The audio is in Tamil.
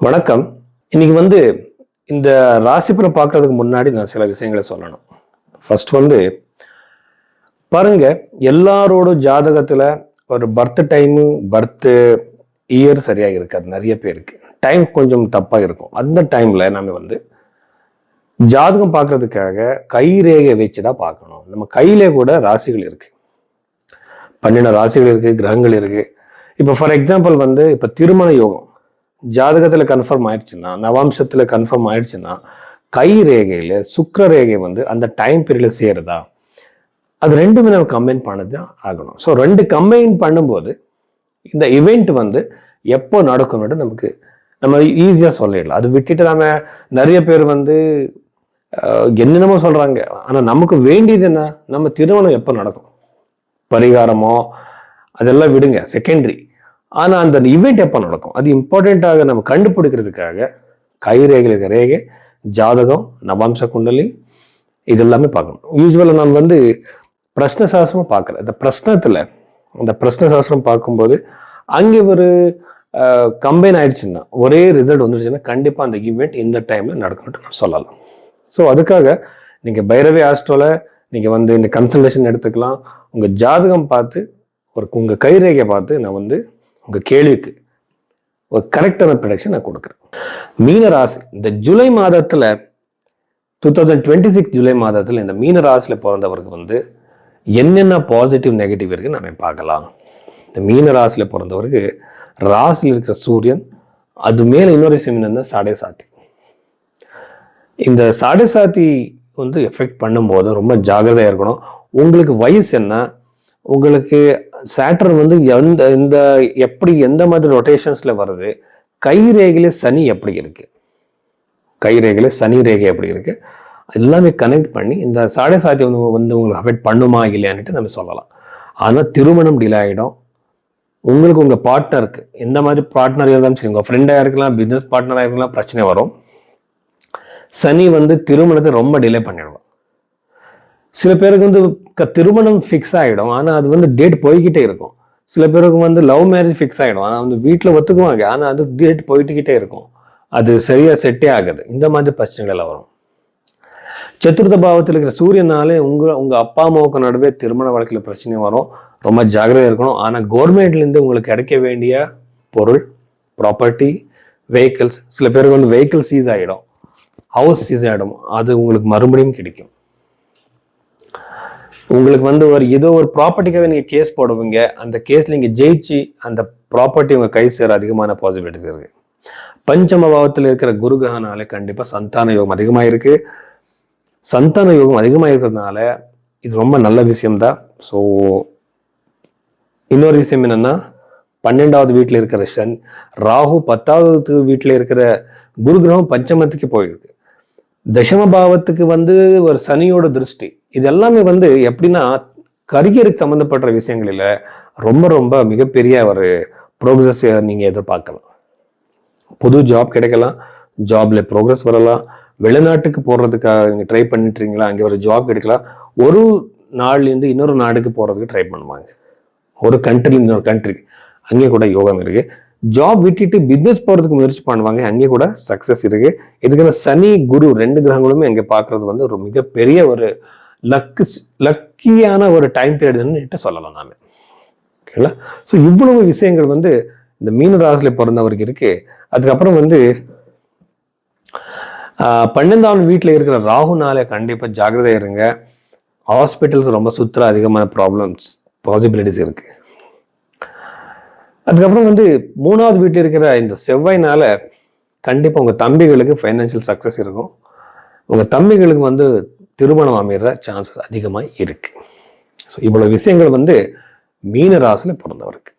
வணக்கம். இன்னைக்கு வந்து இந்த ராசிபலன் பார்க்கறதுக்கு முன்னாடி நான் சில விஷயங்களை சொல்லணும். ஃபர்ஸ்ட் பாருங்க, எல்லாரோட ஜாதகத்துல ஒரு பர்த் டைமு பர்த் இயர் சரியா இருக்காது. நிறைய பேருக்கு டைம் கொஞ்சம் தப்பா இருக்கும். அந்த டைம்ல நம்ம ஜாதகம் பார்க்கறதுக்காக கை ரேகை வச்சுதான் பார்க்கணும். நம்ம கையிலே கூட ராசிகள் இருக்கு, 12 ராசிகள் இருக்கு, கிரகங்கள் இருக்கு. இப்போ ஃபார் எக்ஸாம்பிள் இப்ப திருமண யோகம் ஜாதகத்துல கன்ஃபார்ம் ஆயிடுச்சுன்னா, நவாம்சத்துல கன்ஃபார்ம் ஆயிடுச்சுன்னா, கை ரேகையில சுக்கிர ரேகை அந்த டைம் பீரியட்ல சேருதா, அது ரெண்டுமே நம்ம கம்பைன் பண்ணது ஆகணும். ஸோ ரெண்டு கம்பைன் பண்ணும்போது இந்த இவெண்ட் எப்போ நடக்கும்னு நம்ம ஈஸியா சொல்லிடலாம். அது விட்டுட்டு நாம நிறைய பேர் என்னென்னமோ சொல்றாங்க. ஆனா நமக்கு வேண்டியது என்ன? நம்ம திருமணம் எப்போ நடக்கும், பரிகாரமோ அதெல்லாம் விடுங்க, செகண்டரி. ஆனா அந்த இவெண்ட் எப்போ நடக்கும் அது இம்பார்ட்டண்ட்டாக நம்ம கண்டுபிடிக்கிறதுக்காக கை ரேகை, ஜாதகம், நவாம்ச குண்டலி இது எல்லாமே பார்க்கணும். யூஸ்வலா நான் பிரஷ்ன சாஸ்திரமும் பார்க்குறேன். அந்த பிரஷ்ன சாஸ்திரம் பார்க்கும்போது அங்கே ஒரு கம்பைன் ஆயிடுச்சுன்னா, ஒரே ரிசல்ட் வந்துருச்சுன்னா கண்டிப்பா அந்த ஈவெண்ட் இந்த டைம்ல நடக்கணும்னு நான் சொல்லலாம். ஸோ அதுக்காக நீங்க பைரவி ஆஸ்ட்ரோல நீங்க இந்த கன்சல்டேஷன் எடுத்துக்கலாம். உங்க ஜாதகம் பார்த்து உங்க கை ரேகையை பார்த்து நான் உங்க கேள்விக்கு ஒரு கரெக்டான ப்ரொடக்ஷன் நான் கொடுக்குறேன். மீன ராசி இந்த ஜூலை மாதத்துல 2026 ஜூலை மாதத்துல இந்த மீன ராசியில பிறந்தவருக்கு என்னென்ன பாசிட்டிவ் நெகட்டிவ் இருக்கு நம்ம பார்க்கலாம். இந்த மீன ராசியில பிறந்தவருக்கு ராசியில் இருக்கிற சூரியன், அது மேல இன்னொரு விஷயம் என்னன்னா சாடை சாத்தி. இந்த சாடை சாத்தி எஃபெக்ட் பண்ணும்போது ரொம்ப ஜாகிரதையா இருக்கணும். உங்களுக்கு வயசு என்ன, உங்களுக்கு சேட்டர்ன் எந்த மாதிரி ரொட்டேஷன்ஸ்ல வருது, கை ரேகையில சனி எப்படி இருக்கு, கை ரேகையில சனி ரேகை எப்படி இருக்கு, எல்லாமே கனெக்ட் பண்ணி இந்த சாடை சாத்தி உங்களுக்கு அஃபெக்ட் பண்ணுமா இல்லையான்ட்டு நம்ம சொல்லலாம். ஆனா திருமணம் டிலே ஆகிடும். உங்களுக்கு உங்க பார்ட்னருக்கு எந்த மாதிரி பார்ட்னர் இருந்தாலும் சரி, உங்க ஃப்ரெண்டா இருக்கலாம், பிசினஸ் பார்ட்னரா இருக்கலாம், பிரச்சனை வரும். சனி திருமணத்தை ரொம்ப டிலே பண்ணிடுவோம். சில பேருக்கு திருமணம் ஃபிக்ஸ் ஆகிடும், ஆனா அது டேட் போய்கிட்டே இருக்கும். சில பேருக்கு லவ் மேரேஜ் ஃபிக்ஸ் ஆகிடும், ஆனா வீட்டில் ஒத்துக்குவாங்க, ஆனா அது டேட் போயிட்டுக்கிட்டே இருக்கும், அது சரியா செட்டே ஆகுது. இந்த மாதிரி பிரச்சனைகள் எல்லாம் வரும். சதுர்த்த பாவத்தில் இருக்கிற சூரியனாலே உங்க அப்பா அம்மாவுக்கு நடுவே திருமண வழக்கில் பிரச்சனை வரும். ரொம்ப ஜாகிரதையா இருக்கணும். ஆனா கவர்மெண்ட்ல இருந்து உங்களுக்கு கிடைக்க வேண்டிய பொருள், ப்ராப்பர்ட்டி, வெஹிக்கிள்ஸ், சில பேருக்கு வெஹிக்கிள் சீஸ் ஆகிடும், ஹவுஸ் சீஸ் ஆகிடும், அது உங்களுக்கு மறுபடியும் கிடைக்கும். உங்களுக்கு ஏதோ ஒரு ப்ராப்பர்ட்டிக்காக நீங்க கேஸ் போடுவீங்க, அந்த கேஸ்ல நீங்க ஜெயிச்சு அந்த ப்ராப்பர்ட்டி உங்க கை சேர அதிகமான பாசிபிலிட்டிஸ் இருக்கு. பஞ்சம பாவத்தில் இருக்கிற குரு கிரகனால கண்டிப்பா சந்தான யோகம் அதிகமா இருக்கு. சந்தான யோகம் அதிகமா இருக்கிறதுனால இது ரொம்ப நல்ல விஷயம்தான். ஸோ இன்னொரு விஷயம் என்னன்னா, 12வது வீட்டுல இருக்கிற ராகு, 10வது வீட்டுல இருக்கிற குரு கிரகம் பஞ்சமத்துக்கு போயிருக்கு. தசம பாவத்துக்கு ஒரு சனியோட திருஷ்டி. இது எல்லாமே எப்படின்னா கரியருக்கு சம்பந்தப்பட்ட விஷயங்களில ரொம்ப ரொம்ப மிகப்பெரிய ஒரு ப்ரோக்ரஸ் நீங்க எதிர்பார்க்கலாம். புது ஜாப் கிடைக்கலாம், ஜாப்ல ப்ரோக்ரஸ் வரலாம். வெளிநாட்டுக்கு போறதுக்காக நீங்க ட்ரை பண்ணிட்டு இருக்கீங்களா, அங்கே ஒரு ஜாப் கிடைக்கலாம். ஒரு நாள்ல இருந்து இன்னொரு நாடுக்கு போறதுக்கு ட்ரை பண்ணுவாங்க, ஒரு கண்ட்ரில இன்னொரு கண்ட்ரிக்கு, அங்கே கூட யோகம் இருக்கு. ஜாப் விட்டுட்டு பிசினஸ் போறதுக்கு முயற்சி பண்ணுவாங்க, அங்கே கூட சக்சஸ் இருக்கு. இதுக்கு சனி குரு 2 கிரகங்களுமே அங்கே பாக்குறது ஒரு மிகப்பெரிய ஒரு லக்கியான ஒரு டைம் பீரியட்னு சொல்லலாம் நாம. ஓகேங்களா? ஸோ இவ்வளவு விஷயங்கள் இந்த மீன ராசியில பிறந்தவருக்கு இருக்கு. அதுக்கப்புறம் 12வது வீட்டுல இருக்கிற ராகுனால கண்டிப்பா ஜாகிரதையா இருங்க. ஹாஸ்பிட்டல்ஸ் ரொம்ப சுற்றுற அதிகமான ப்ராப்ளம்ஸ், பாசிபிலிட்டிஸ் இருக்கு. அதுக்கப்புறம் 3வது வீட்டில் இருக்கிற இந்த செவ்வாய்னால கண்டிப்பா உங்க தம்பிகளுக்கு ஃபைனான்சியல் சக்சஸ் இருக்கும். உங்க தம்பிகளுக்கு திருமணம் அமைகிற சான்சஸ் அதிகமா இருக்கு. ஸோ இவ்வளவு விஷயங்கள் மீன ராசியில பிறந்தவருக்கு.